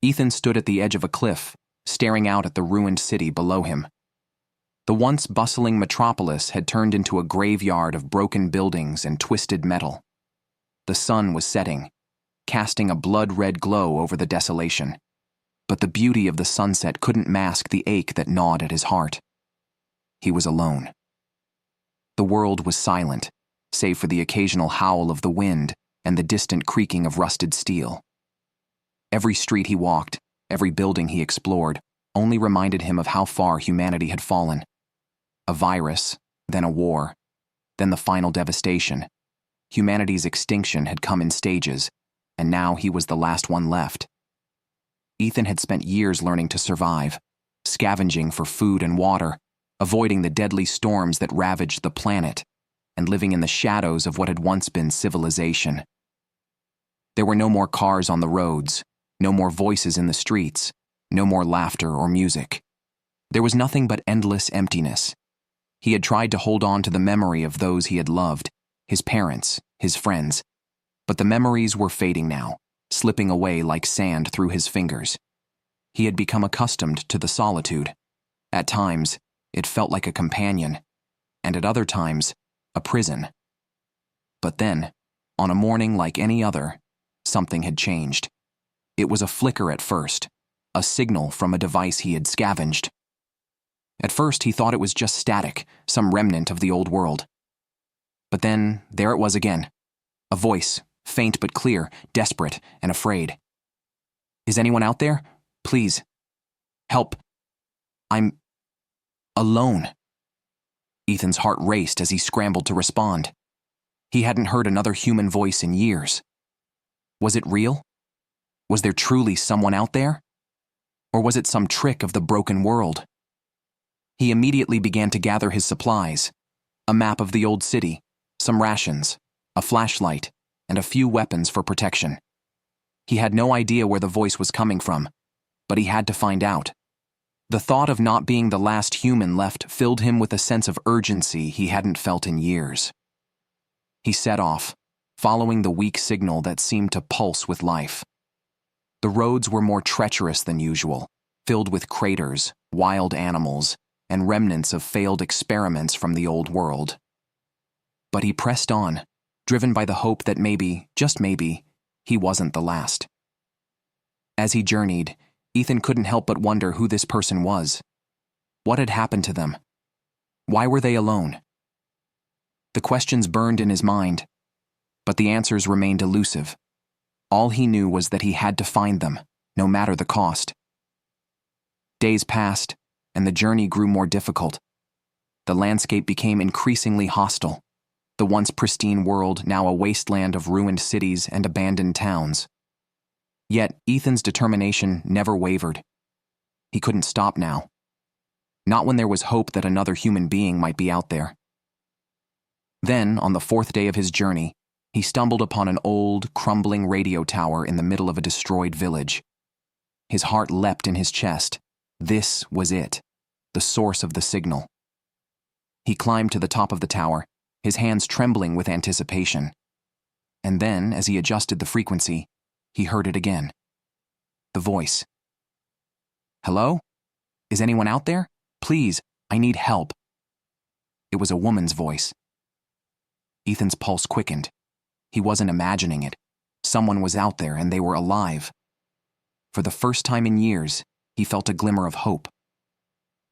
Ethan stood at the edge of a cliff, staring out at the ruined city below him. The once bustling metropolis had turned into a graveyard of broken buildings and twisted metal. The sun was setting, casting a blood-red glow over the desolation. But the beauty of the sunset couldn't mask the ache that gnawed at his heart. He was alone. The world was silent, save for the occasional howl of the wind and the distant creaking of rusted steel. Every street he walked, every building he explored, only reminded him of how far humanity had fallen. A virus, then a war, then the final devastation. Humanity's extinction had come in stages, and now he was the last one left. Ethan had spent years learning to survive, scavenging for food and water, avoiding the deadly storms that ravaged the planet, and living in the shadows of what had once been civilization. There were no more cars on the roads, no more voices in the streets, no more laughter or music. There was nothing but endless emptiness. He had tried to hold on to the memory of those he had loved, his parents, his friends, but the memories were fading now, slipping away like sand through his fingers. He had become accustomed to the solitude. At times, it felt like a companion, and at other times, a prison. But then, on a morning like any other, something had changed. It was a flicker at first, a signal from a device he had scavenged. At first, he thought it was just static, some remnant of the old world. But then, there it was again. A voice, faint but clear, desperate and afraid. "Is anyone out there? Please. Help. I'm alone." Ethan's heart raced as he scrambled to respond. He hadn't heard another human voice in years. Was it real? Was there truly someone out there? Or was it some trick of the broken world? He immediately began to gather his supplies: a map of the old city, some rations, a flashlight, and a few weapons for protection. He had no idea where the voice was coming from, but he had to find out. The thought of not being the last human left filled him with a sense of urgency he hadn't felt in years. He set off, following the weak signal that seemed to pulse with life. The roads were more treacherous than usual, filled with craters, wild animals, and remnants of failed experiments from the old world. But he pressed on, driven by the hope that maybe, just maybe, he wasn't the last. As he journeyed, Ethan couldn't help but wonder who this person was. What had happened to them? Why were they alone? The questions burned in his mind, but the answers remained elusive. All he knew was that he had to find them, no matter the cost. Days passed, and the journey grew more difficult. The landscape became increasingly hostile, the once pristine world now a wasteland of ruined cities and abandoned towns. Yet Ethan's determination never wavered. He couldn't stop now. Not when there was hope that another human being might be out there. Then, on the 4th day of his journey, he stumbled upon an old, crumbling radio tower in the middle of a destroyed village. His heart leapt in his chest. This was it, the source of the signal. He climbed to the top of the tower, his hands trembling with anticipation. And then, as he adjusted the frequency, he heard it again. The voice. "Hello? Is anyone out there? Please, I need help." It was a woman's voice. Ethan's pulse quickened. He wasn't imagining it. Someone was out there and they were alive. For the first time in years, he felt a glimmer of hope.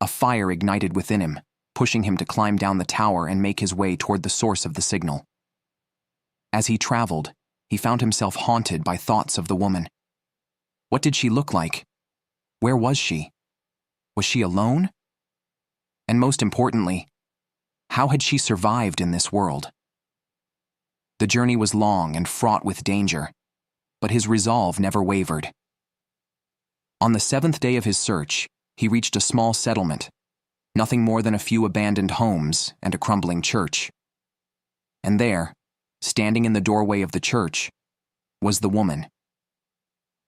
A fire ignited within him, pushing him to climb down the tower and make his way toward the source of the signal. As he traveled, he found himself haunted by thoughts of the woman. What did she look like? Where was she? Was she alone? And most importantly, how had she survived in this world? The journey was long and fraught with danger, but his resolve never wavered. On the 7th day of his search, he reached a small settlement, nothing more than a few abandoned homes and a crumbling church. And there, standing in the doorway of the church, was the woman.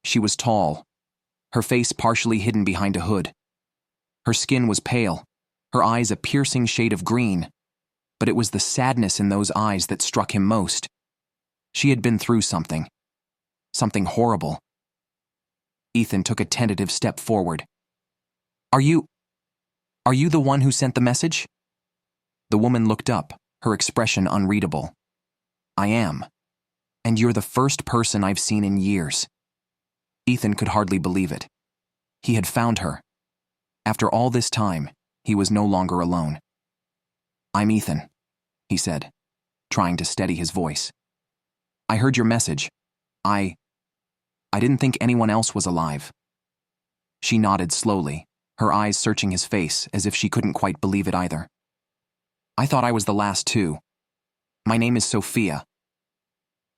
She was tall, her face partially hidden behind a hood. Her skin was pale, her eyes a piercing shade of green, but it was the sadness in those eyes that struck him most. She had been through something horrible. Ethan took a tentative step forward. Are you the one who sent the message? The woman looked up, her expression unreadable. I am. And you're the first person I've seen in years. Ethan could hardly believe it. He had found her. After all this time, he was no longer alone. I'm Ethan, he said, trying to steady his voice. I heard your message. I didn't think anyone else was alive. She nodded slowly, her eyes searching his face as if she couldn't quite believe it either. I thought I was the last too. My name is Sophia.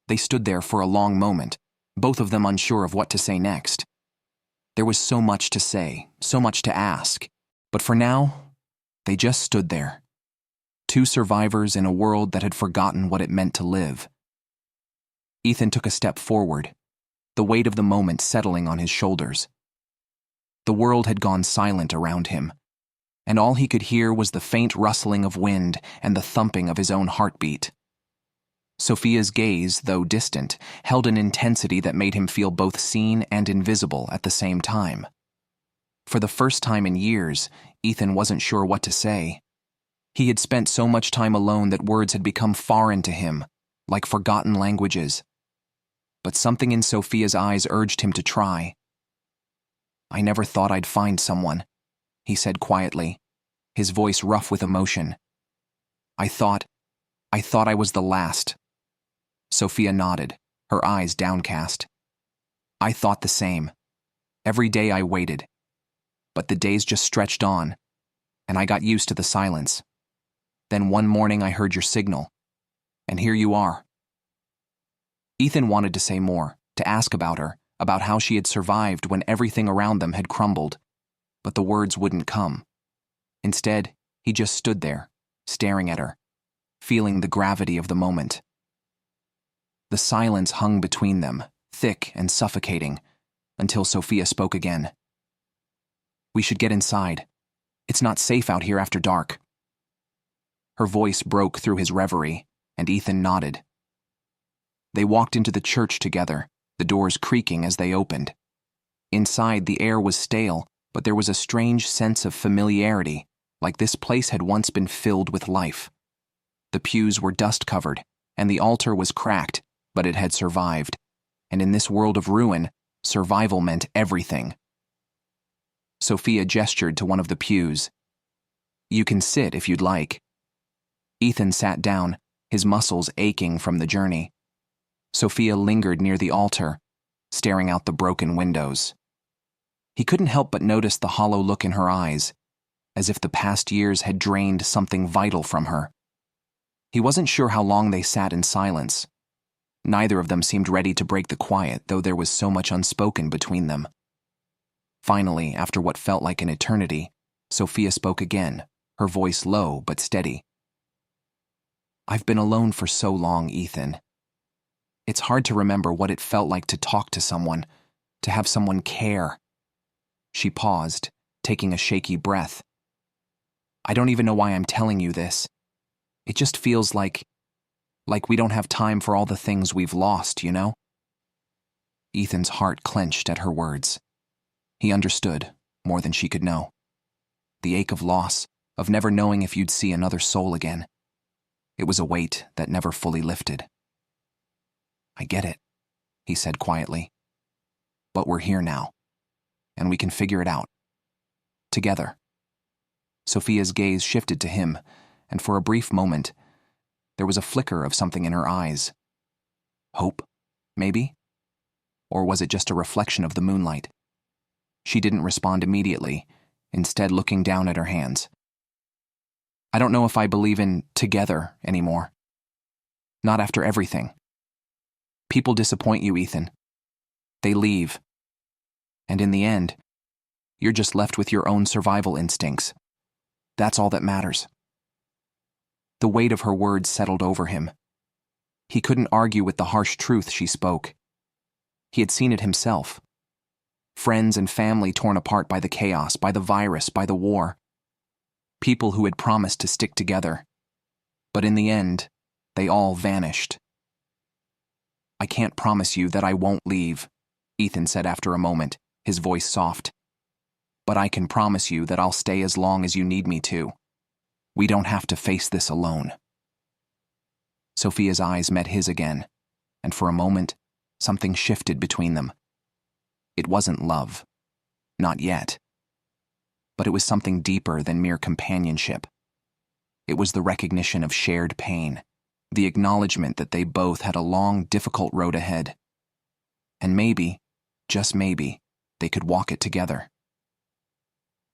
They stood there for a long moment, both of them unsure of what to say next. There was so much to say, so much to ask, but for now, they just stood there. Two survivors in a world that had forgotten what it meant to live. Ethan took a step forward, the weight of the moment settling on his shoulders. The world had gone silent around him, and all he could hear was the faint rustling of wind and the thumping of his own heartbeat. Sophia's gaze, though distant, held an intensity that made him feel both seen and invisible at the same time. For the first time in years, Ethan wasn't sure what to say. He had spent so much time alone that words had become foreign to him, like forgotten languages. But something in Sophia's eyes urged him to try. I never thought I'd find someone, he said quietly, his voice rough with emotion. I thought I was the last. Sophia nodded, her eyes downcast. I thought the same. Every day I waited. But the days just stretched on, and I got used to the silence. Then one morning I heard your signal, and here you are. Ethan wanted to say more, to ask about her, about how she had survived when everything around them had crumbled, but the words wouldn't come. Instead, he just stood there, staring at her, feeling the gravity of the moment. The silence hung between them, thick and suffocating, until Sophia spoke again. We should get inside. It's not safe out here after dark. Her voice broke through his reverie, and Ethan nodded. They walked into the church together, the doors creaking as they opened. Inside, the air was stale, but there was a strange sense of familiarity, like this place had once been filled with life. The pews were dust-covered, and the altar was cracked, but it had survived. And in this world of ruin, survival meant everything. Sophia gestured to one of the pews. You can sit if you'd like. Ethan sat down, his muscles aching from the journey. Sophia lingered near the altar, staring out the broken windows. He couldn't help but notice the hollow look in her eyes, as if the past years had drained something vital from her. He wasn't sure how long they sat in silence. Neither of them seemed ready to break the quiet, though there was so much unspoken between them. Finally, after what felt like an eternity, Sophia spoke again, her voice low but steady. I've been alone for so long, Ethan. It's hard to remember what it felt like to talk to someone, to have someone care. She paused, taking a shaky breath. I don't even know why I'm telling you this. It just feels like we don't have time for all the things we've lost, you know? Ethan's heart clenched at her words. He understood, more than she could know. The ache of loss, of never knowing if you'd see another soul again. It was a weight that never fully lifted. I get it, he said quietly. But we're here now, and we can figure it out. Together. Sophia's gaze shifted to him, and for a brief moment, there was a flicker of something in her eyes. Hope, maybe? Or was it just a reflection of the moonlight? She didn't respond immediately, instead looking down at her hands. I don't know if I believe in together anymore. Not after everything. People disappoint you, Ethan. They leave. And in the end, you're just left with your own survival instincts. That's all that matters. The weight of her words settled over him. He couldn't argue with the harsh truth she spoke. He had seen it himself. Friends and family torn apart by the chaos, by the virus, by the war. People who had promised to stick together. But in the end, they all vanished. I can't promise you that I won't leave, Ethan said after a moment, his voice soft. "But I can promise you that I'll stay as long as you need me to. We don't have to face this alone." Sophia's eyes met his again, and for a moment, something shifted between them. It wasn't love. Not yet. But it was something deeper than mere companionship. It was the recognition of shared pain, the acknowledgement that they both had a long, difficult road ahead. And maybe, just maybe, they could walk it together.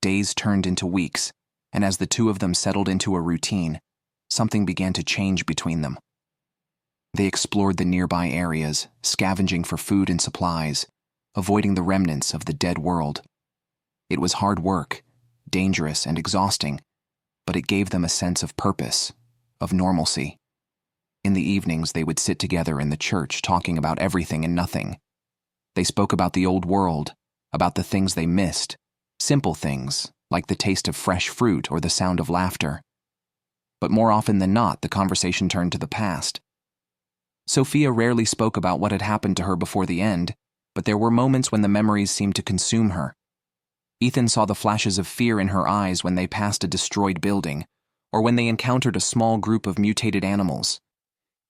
Days turned into weeks, and as the two of them settled into a routine, something began to change between them. They explored the nearby areas, scavenging for food and supplies, avoiding the remnants of the dead world. It was hard work, dangerous and exhausting, but it gave them a sense of purpose, of normalcy. In the evenings, they would sit together in the church talking about everything and nothing. They spoke about the old world, about the things they missed, simple things like the taste of fresh fruit or the sound of laughter. But more often than not, the conversation turned to the past. Sophia rarely spoke about what had happened to her before the end, but there were moments when the memories seemed to consume her. Ethan saw the flashes of fear in her eyes when they passed a destroyed building, or when they encountered a small group of mutated animals.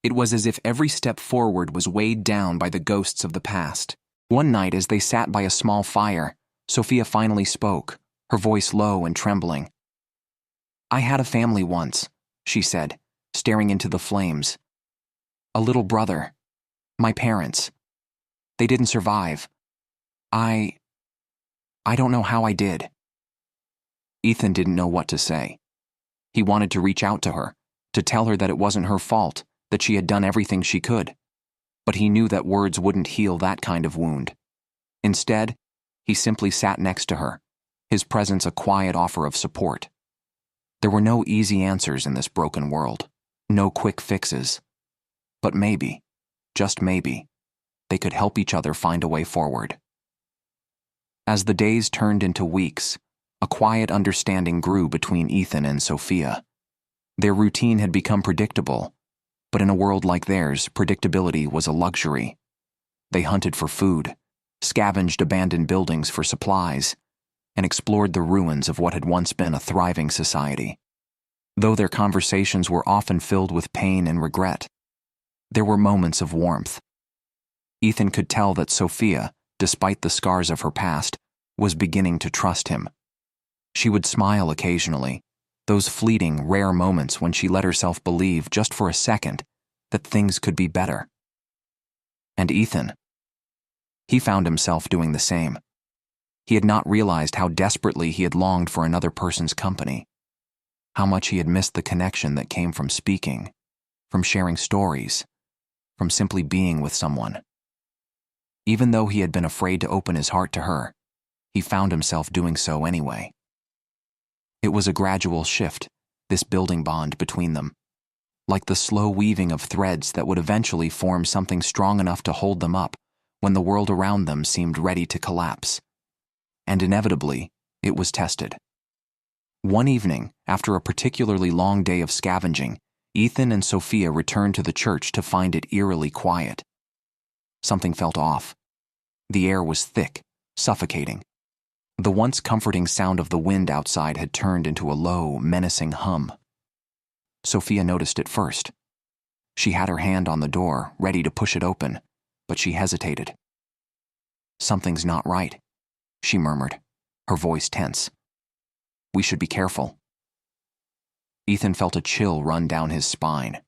It was as if every step forward was weighed down by the ghosts of the past. One night, as they sat by a small fire, Sophia finally spoke, her voice low and trembling. "I had a family once," she said, staring into the flames. "A little brother. My parents. They didn't survive. I don't know how I did." Ethan didn't know what to say. He wanted to reach out to her, to tell her that it wasn't her fault, that she had done everything she could. But he knew that words wouldn't heal that kind of wound. Instead, he simply sat next to her, his presence a quiet offer of support. There were no easy answers in this broken world, no quick fixes. But maybe, just maybe, they could help each other find a way forward. As the days turned into weeks, a quiet understanding grew between Ethan and Sophia. Their routine had become predictable, but in a world like theirs, predictability was a luxury. They hunted for food, scavenged abandoned buildings for supplies, and explored the ruins of what had once been a thriving society. Though their conversations were often filled with pain and regret, there were moments of warmth. Ethan could tell that Sophia, despite the scars of her past, was beginning to trust him. She would smile occasionally, those fleeting, rare moments when she let herself believe, just for a second, that things could be better. And Ethan, he found himself doing the same. He had not realized how desperately he had longed for another person's company, how much he had missed the connection that came from speaking, from sharing stories, from simply being with someone. Even though he had been afraid to open his heart to her, he found himself doing so anyway. It was a gradual shift, this building bond between them, like the slow weaving of threads that would eventually form something strong enough to hold them up when the world around them seemed ready to collapse. And inevitably, it was tested. One evening, after a particularly long day of scavenging, Ethan and Sophia returned to the church to find it eerily quiet. Something felt off. The air was thick, suffocating. The once comforting sound of the wind outside had turned into a low, menacing hum. Sophia noticed it first. She had her hand on the door, ready to push it open, but she hesitated. "Something's not right," she murmured, her voice tense. "We should be careful." Ethan felt a chill run down his spine.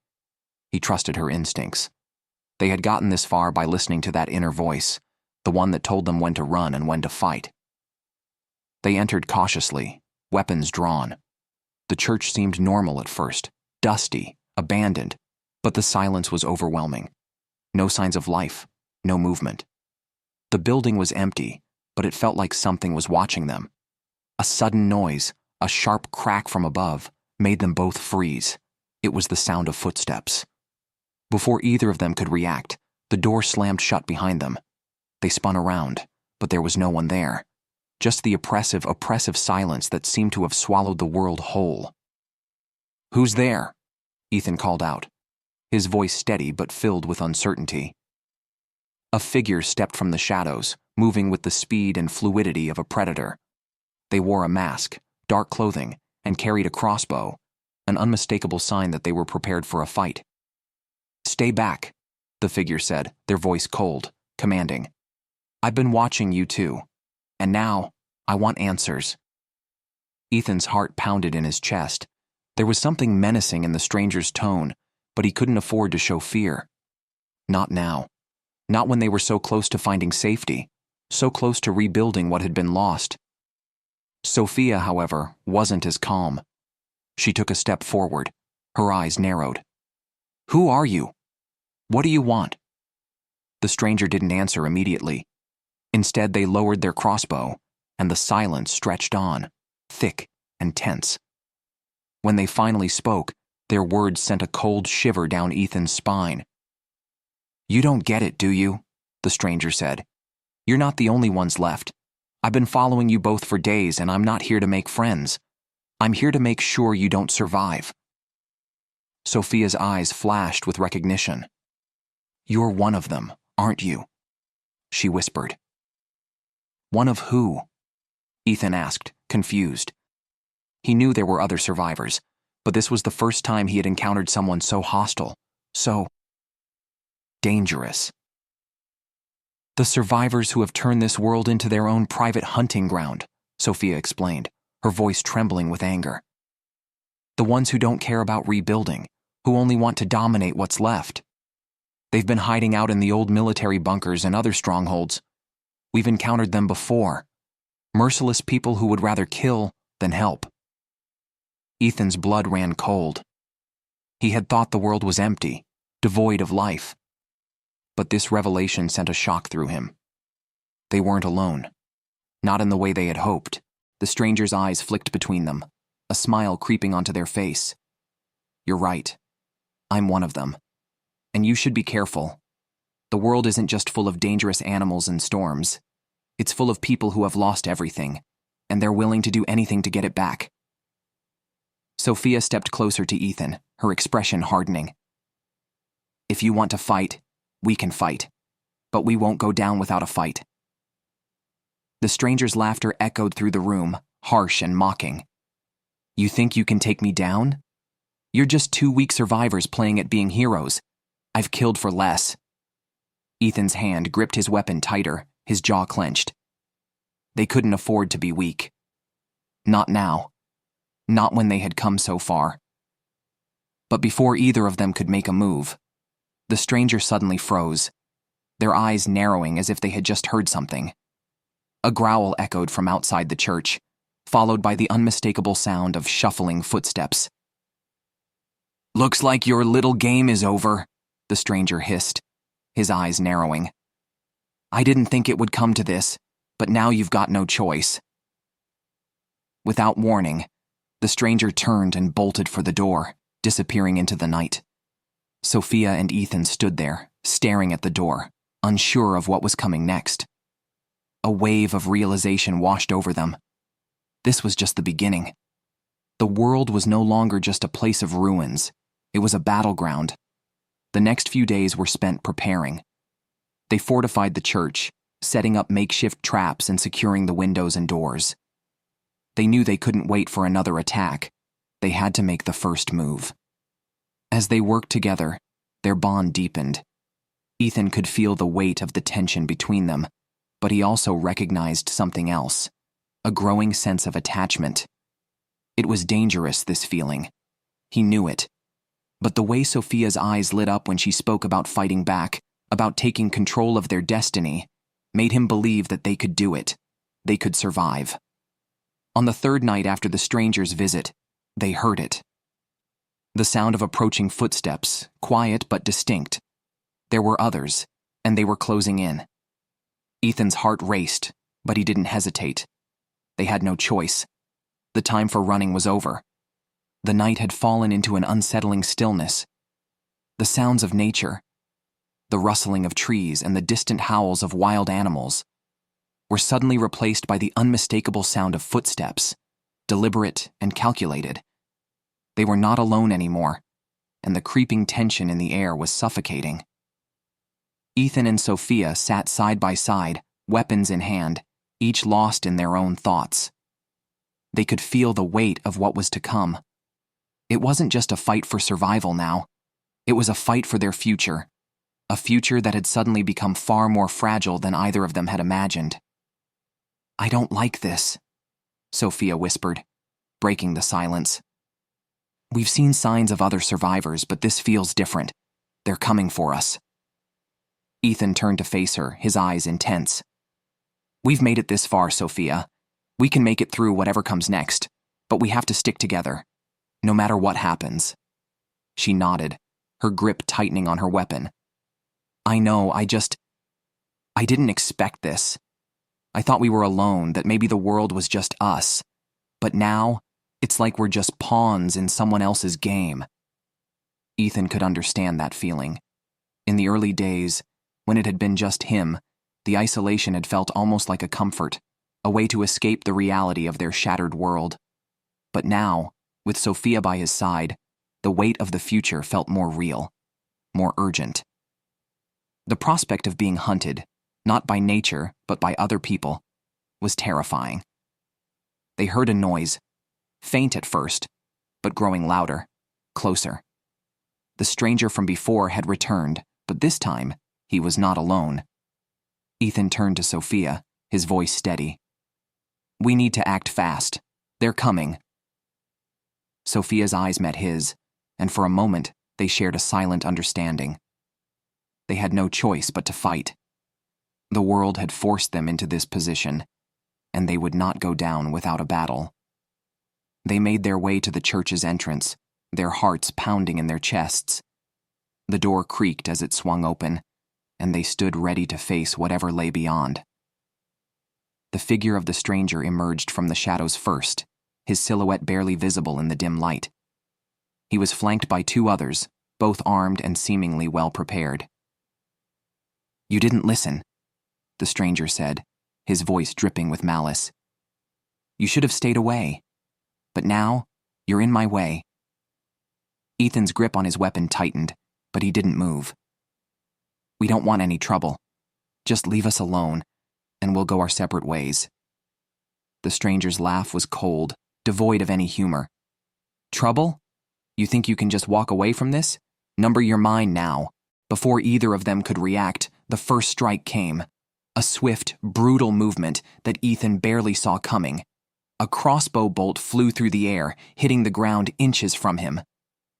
He trusted her instincts. They had gotten this far by listening to that inner voice, the one that told them when to run and when to fight. They entered cautiously, weapons drawn. The church seemed normal at first, dusty, abandoned, but the silence was overwhelming. No signs of life, no movement. The building was empty, but it felt like something was watching them. A sudden noise, a sharp crack from above, made them both freeze. It was the sound of footsteps. Before either of them could react, the door slammed shut behind them. They spun around, but there was no one there. Just the oppressive silence that seemed to have swallowed the world whole. "Who's there?" Ethan called out, his voice steady but filled with uncertainty. A figure stepped from the shadows, moving with the speed and fluidity of a predator. They wore a mask, dark clothing, and carried a crossbow, an unmistakable sign that they were prepared for a fight. "Stay back," the figure said, their voice cold, commanding. "I've been watching you too, and now I want answers." Ethan's heart pounded in his chest. There was something menacing in the stranger's tone, but he couldn't afford to show fear. Not now. Not when they were so close to finding safety, so close to rebuilding what had been lost. Sophia, however, wasn't as calm. She took a step forward, her eyes narrowed. "Who are you? What do you want?" The stranger didn't answer immediately. Instead, they lowered their crossbow, and the silence stretched on, thick and tense. When they finally spoke, their words sent a cold shiver down Ethan's spine. "You don't get it, do you?" the stranger said. "You're not the only ones left. I've been following you both for days, and I'm not here to make friends. I'm here to make sure you don't survive." Sophia's eyes flashed with recognition. "You're one of them, aren't you?" she whispered. "One of who?" Ethan asked, confused. He knew there were other survivors, but this was the first time he had encountered someone so hostile, so dangerous. "The survivors who have turned this world into their own private hunting ground," Sophia explained, her voice trembling with anger. "The ones who don't care about rebuilding, who only want to dominate what's left. They've been hiding out in the old military bunkers and other strongholds. We've encountered them before. Merciless people who would rather kill than help." Ethan's blood ran cold. He had thought the world was empty, devoid of life. But this revelation sent a shock through him. They weren't alone. Not in the way they had hoped. The stranger's eyes flicked between them, a smile creeping onto their face. "You're right. I'm one of them. And you should be careful. The world isn't just full of dangerous animals and storms. It's full of people who have lost everything, and they're willing to do anything to get it back." Sophia stepped closer to Ethan, her expression hardening. "If you want to fight, we can fight. But we won't go down without a fight." The stranger's laughter echoed through the room, harsh and mocking. "You think you can take me down? You're just two weak survivors playing at being heroes. I've killed for less." Ethan's hand gripped his weapon tighter, his jaw clenched. They couldn't afford to be weak. Not now. Not when they had come so far. But before either of them could make a move, the stranger suddenly froze, their eyes narrowing as if they had just heard something. A growl echoed from outside the church, followed by the unmistakable sound of shuffling footsteps. "Looks like your little game is over," the stranger hissed, his eyes narrowing. "I didn't think it would come to this, but now you've got no choice." Without warning, the stranger turned and bolted for the door, disappearing into the night. Sophia and Ethan stood there, staring at the door, unsure of what was coming next. A wave of realization washed over them. This was just the beginning. The world was no longer just a place of ruins. It was a battleground. The next few days were spent preparing. They fortified the church, setting up makeshift traps and securing the windows and doors. They knew they couldn't wait for another attack. They had to make the first move. As they worked together, their bond deepened. Ethan could feel the weight of the tension between them, but he also recognized something else, a growing sense of attachment. It was dangerous, this feeling. He knew it. But the way Sophia's eyes lit up when she spoke about fighting back, about taking control of their destiny, made him believe that they could do it. They could survive. On the third night after the stranger's visit, they heard it. The sound of approaching footsteps, quiet but distinct. There were others, and they were closing in. Ethan's heart raced, but he didn't hesitate. They had no choice. The time for running was over. The night had fallen into an unsettling stillness. The sounds of nature, the rustling of trees and the distant howls of wild animals, were suddenly replaced by the unmistakable sound of footsteps, deliberate and calculated. They were not alone anymore, and the creeping tension in the air was suffocating. Ethan and Sophia sat side by side, weapons in hand, each lost in their own thoughts. They could feel the weight of what was to come. It wasn't just a fight for survival now. It was a fight for their future, a future that had suddenly become far more fragile than either of them had imagined. "I don't like this," Sophia whispered, breaking the silence. "We've seen signs of other survivors, but this feels different. They're coming for us." Ethan turned to face her, his eyes intense. "We've made it this far, Sophia. We can make it through whatever comes next, but we have to stick together, no matter what happens." She nodded, her grip tightening on her weapon. "I know, I didn't expect this. I thought we were alone, that maybe the world was just us. But now, it's like we're just pawns in someone else's game." Ethan could understand that feeling. In the early days, when it had been just him, the isolation had felt almost like a comfort, a way to escape the reality of their shattered world. But now, with Sophia by his side, the weight of the future felt more real, more urgent. The prospect of being hunted, not by nature, but by other people, was terrifying. They heard a noise, faint at first, but growing louder, closer. The stranger from before had returned, but this time, he was not alone. Ethan turned to Sophia, his voice steady. "We need to act fast. They're coming." Sophia's eyes met his, and for a moment, they shared a silent understanding. They had no choice but to fight. The world had forced them into this position, and they would not go down without a battle. They made their way to the church's entrance, their hearts pounding in their chests. The door creaked as it swung open, and they stood ready to face whatever lay beyond. The figure of the stranger emerged from the shadows first, his silhouette barely visible in the dim light. He was flanked by two others, both armed and seemingly well prepared. "You didn't listen," the stranger said, his voice dripping with malice. "You should have stayed away. But now, you're in my way." Ethan's grip on his weapon tightened, but he didn't move. "We don't want any trouble. Just leave us alone, and we'll go our separate ways." The stranger's laugh was cold, devoid of any humor. "Trouble? You think you can just walk away from this? Number your mind now." Before either of them could react, the first strike came. A swift, brutal movement that Ethan barely saw coming. A crossbow bolt flew through the air, hitting the ground inches from him.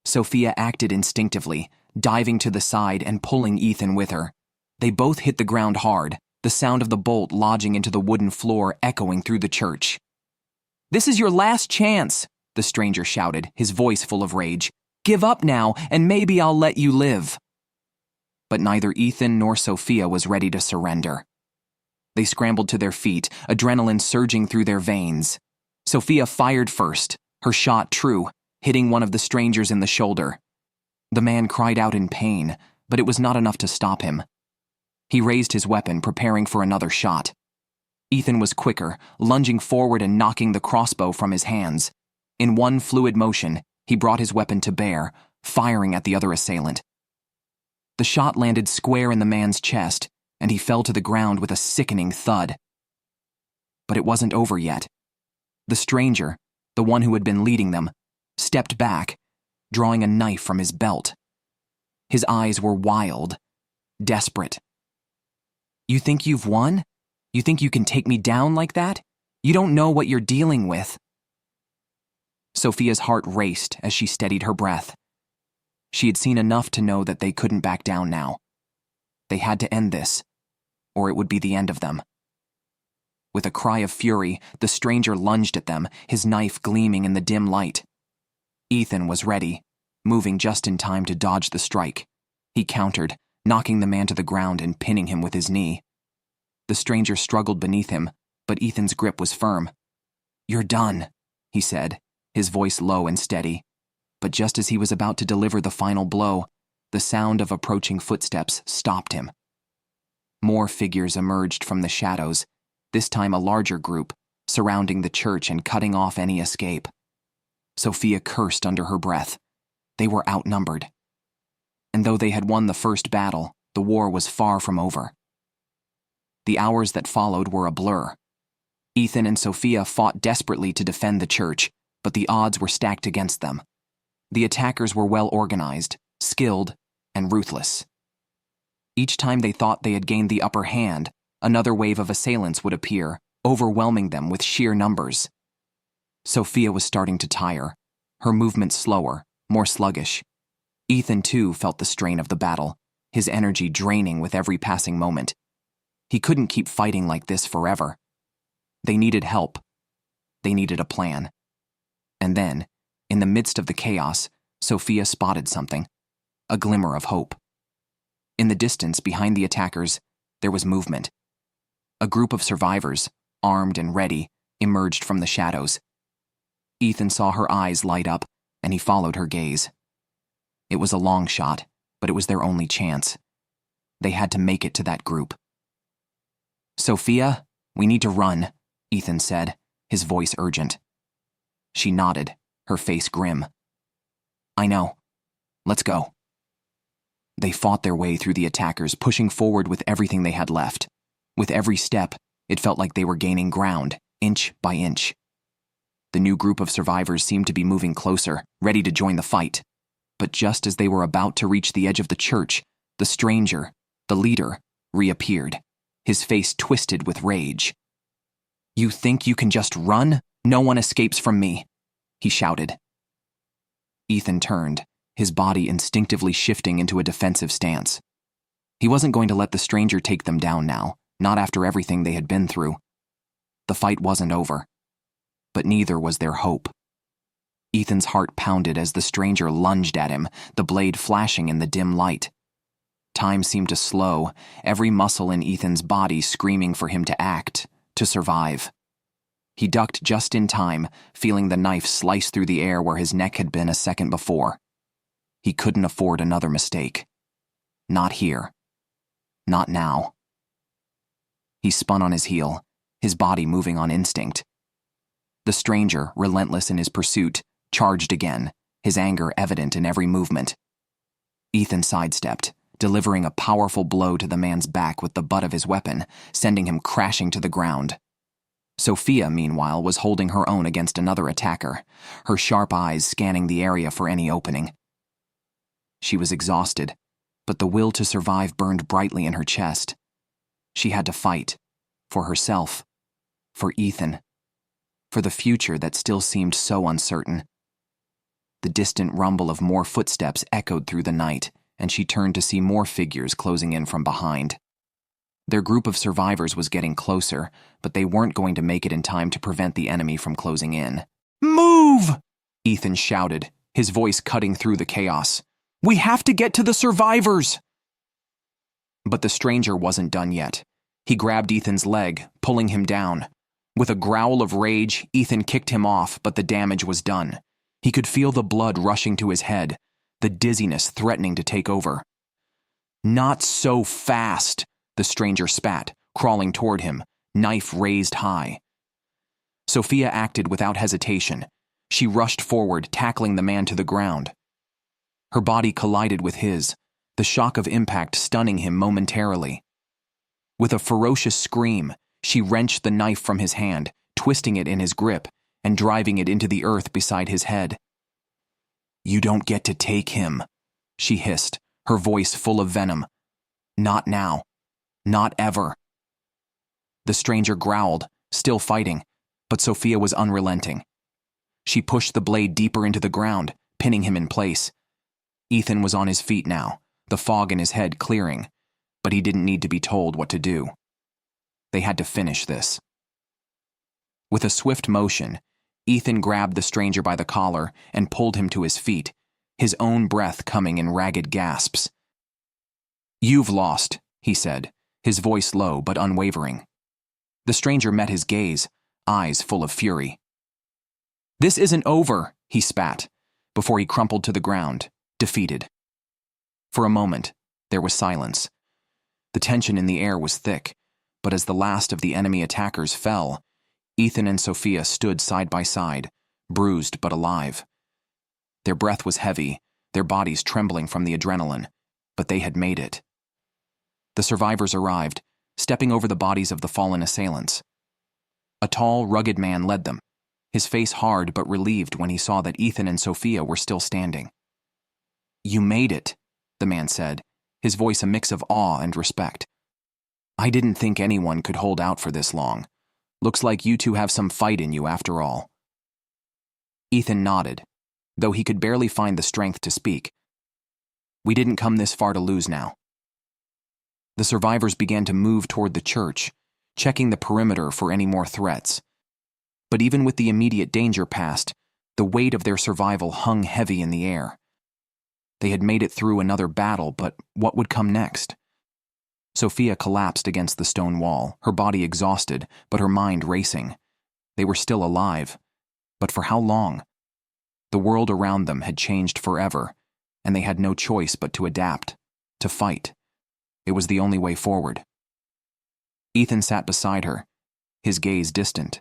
Sophia acted instinctively, diving to the side and pulling Ethan with her. They both hit the ground hard, the sound of the bolt lodging into the wooden floor echoing through the church. "This is your last chance," the stranger shouted, his voice full of rage. "Give up now, and maybe I'll let you live." But neither Ethan nor Sophia was ready to surrender. They scrambled to their feet, adrenaline surging through their veins. Sophia fired first, her shot true, hitting one of the strangers in the shoulder. The man cried out in pain, but it was not enough to stop him. He raised his weapon, preparing for another shot. Ethan was quicker, lunging forward and knocking the crossbow from his hands. In one fluid motion, he brought his weapon to bear, firing at the other assailant. The shot landed square in the man's chest, and he fell to the ground with a sickening thud. But it wasn't over yet. The stranger, the one who had been leading them, stepped back, drawing a knife from his belt. His eyes were wild, desperate. "You think you've won? You think you can take me down like that? You don't know what you're dealing with." Sophia's heart raced as she steadied her breath. She had seen enough to know that they couldn't back down now. They had to end this, or it would be the end of them. With a cry of fury, the stranger lunged at them, his knife gleaming in the dim light. Ethan was ready, moving just in time to dodge the strike. He countered, knocking the man to the ground and pinning him with his knee. The stranger struggled beneath him, but Ethan's grip was firm. "You're done," he said, his voice low and steady. But just as he was about to deliver the final blow, the sound of approaching footsteps stopped him. More figures emerged from the shadows, this time a larger group, surrounding the church and cutting off any escape. Sophia cursed under her breath. They were outnumbered. And though they had won the first battle, the war was far from over. The hours that followed were a blur. Ethan and Sophia fought desperately to defend the church, but the odds were stacked against them. The attackers were well organized, skilled, and ruthless. Each time they thought they had gained the upper hand, another wave of assailants would appear, overwhelming them with sheer numbers. Sophia was starting to tire, her movements slower, more sluggish. Ethan, too, felt the strain of the battle, his energy draining with every passing moment. He couldn't keep fighting like this forever. They needed help. They needed a plan. And then, in the midst of the chaos, Sophia spotted something, a glimmer of hope. In the distance behind the attackers, there was movement. A group of survivors, armed and ready, emerged from the shadows. Ethan saw her eyes light up, and he followed her gaze. It was a long shot, but it was their only chance. They had to make it to that group. "Sophia, we need to run," Ethan said, his voice urgent. She nodded, her face grim. "I know. Let's go." They fought their way through the attackers, pushing forward with everything they had left. With every step, it felt like they were gaining ground, inch by inch. The new group of survivors seemed to be moving closer, ready to join the fight. But just as they were about to reach the edge of the church, the stranger, the leader, reappeared, his face twisted with rage. "You think you can just run? No one escapes from me," he shouted. Ethan turned, his body instinctively shifting into a defensive stance. He wasn't going to let the stranger take them down now, not after everything they had been through. The fight wasn't over, but neither was their hope. Ethan's heart pounded as the stranger lunged at him, the blade flashing in the dim light. Time seemed to slow, every muscle in Ethan's body screaming for him to act, to survive. He ducked just in time, feeling the knife slice through the air where his neck had been a second before. He couldn't afford another mistake. Not here. Not now. He spun on his heel, his body moving on instinct. The stranger, relentless in his pursuit, charged again, his anger evident in every movement. Ethan sidestepped, delivering a powerful blow to the man's back with the butt of his weapon, sending him crashing to the ground. Sophia, meanwhile, was holding her own against another attacker, her sharp eyes scanning the area for any opening. She was exhausted, but the will to survive burned brightly in her chest. She had to fight, for herself, for Ethan, for the future that still seemed so uncertain. The distant rumble of more footsteps echoed through the night, and she turned to see more figures closing in from behind. Their group of survivors was getting closer, but they weren't going to make it in time to prevent the enemy from closing in. "Move!" Ethan shouted, his voice cutting through the chaos. "We have to get to the survivors!" But the stranger wasn't done yet. He grabbed Ethan's leg, pulling him down. With a growl of rage, Ethan kicked him off, but the damage was done. He could feel the blood rushing to his head, the dizziness threatening to take over. "Not so fast," the stranger spat, crawling toward him, knife raised high. Sophia acted without hesitation. She rushed forward, tackling the man to the ground. Her body collided with his, the shock of impact stunning him momentarily. With a ferocious scream, she wrenched the knife from his hand, twisting it in his grip and driving it into the earth beside his head. "You don't get to take him," she hissed, her voice full of venom. "Not now. Not ever." The stranger growled, still fighting, but Sophia was unrelenting. She pushed the blade deeper into the ground, pinning him in place. Ethan was on his feet now, the fog in his head clearing, but he didn't need to be told what to do. They had to finish this. With a swift motion, Ethan grabbed the stranger by the collar and pulled him to his feet, his own breath coming in ragged gasps. "You've lost," he said, his voice low but unwavering. The stranger met his gaze, eyes full of fury. "This isn't over," he spat, before he crumpled to the ground, defeated. For a moment, there was silence. The tension in the air was thick, but as the last of the enemy attackers fell, Ethan and Sophia stood side by side, bruised but alive. Their breath was heavy, their bodies trembling from the adrenaline, but they had made it. The survivors arrived, stepping over the bodies of the fallen assailants. A tall, rugged man led them, his face hard but relieved when he saw that Ethan and Sophia were still standing. "You made it," the man said, his voice a mix of awe and respect. "I didn't think anyone could hold out for this long. Looks like you two have some fight in you after all." Ethan nodded, though he could barely find the strength to speak. "We didn't come this far to lose now." The survivors began to move toward the church, checking the perimeter for any more threats. But even with the immediate danger past, the weight of their survival hung heavy in the air. They had made it through another battle, but what would come next? Sophia collapsed against the stone wall, her body exhausted, but her mind racing. They were still alive, but for how long? The world around them had changed forever, and they had no choice but to adapt, to fight. It was the only way forward. Ethan sat beside her, his gaze distant.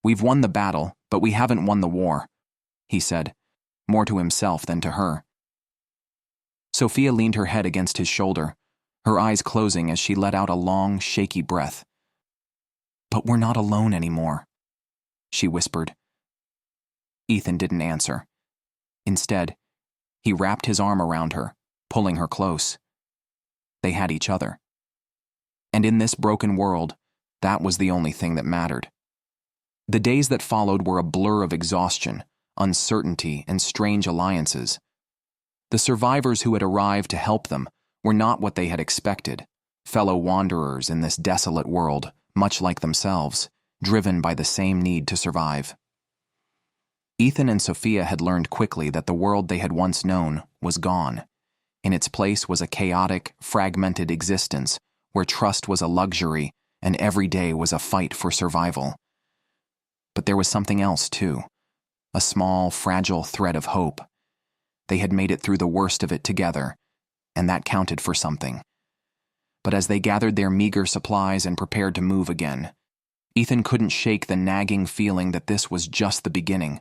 "We've won the battle, but we haven't won the war," he said, more to himself than to her. Sophia leaned her head against his shoulder, her eyes closing as she let out a long, shaky breath. "But we're not alone anymore," she whispered. Ethan didn't answer. Instead, he wrapped his arm around her, pulling her close. They had each other. And in this broken world, that was the only thing that mattered. The days that followed were a blur of exhaustion, uncertainty, and strange alliances. The survivors who had arrived to help them were not what they had expected, fellow wanderers in this desolate world, much like themselves, driven by the same need to survive. Ethan and Sophia had learned quickly that the world they had once known was gone. In its place was a chaotic, fragmented existence where trust was a luxury and every day was a fight for survival. But there was something else, too. A small, fragile thread of hope. They had made it through the worst of it together, and that counted for something. But as they gathered their meager supplies and prepared to move again, Ethan couldn't shake the nagging feeling that this was just the beginning,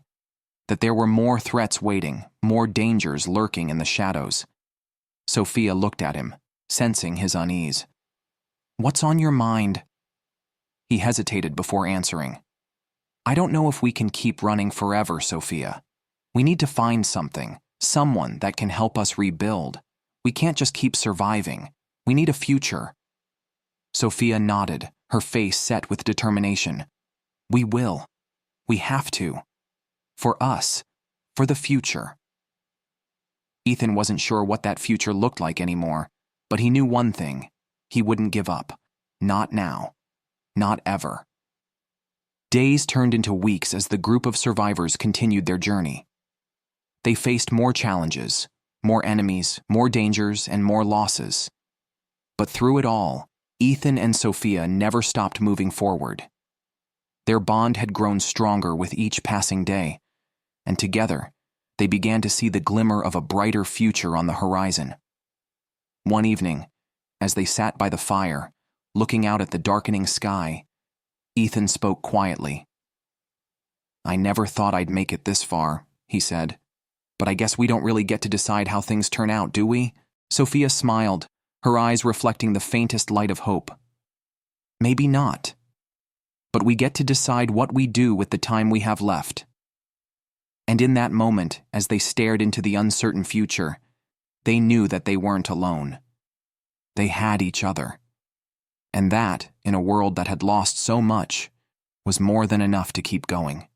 that there were more threats waiting, more dangers lurking in the shadows. Sophia looked at him, sensing his unease. "What's on your mind?" He hesitated before answering. "I don't know if we can keep running forever, Sophia. We need to find something, someone that can help us rebuild. We can't just keep surviving. We need a future." Sophia nodded, her face set with determination. "We will. We have to. For us. For the future." Ethan wasn't sure what that future looked like anymore, but he knew one thing. He wouldn't give up. Not now. Not ever. Days turned into weeks as the group of survivors continued their journey. They faced more challenges, more enemies, more dangers, and more losses. But through it all, Ethan and Sophia never stopped moving forward. Their bond had grown stronger with each passing day, and together, they began to see the glimmer of a brighter future on the horizon. One evening, as they sat by the fire, looking out at the darkening sky, Ethan spoke quietly. "I never thought I'd make it this far," he said. "But I guess we don't really get to decide how things turn out, do we?" Sophia smiled, her eyes reflecting the faintest light of hope. "Maybe not. But we get to decide what we do with the time we have left." And in that moment, as they stared into the uncertain future, they knew that they weren't alone. They had each other. And that, in a world that had lost so much, was more than enough to keep going.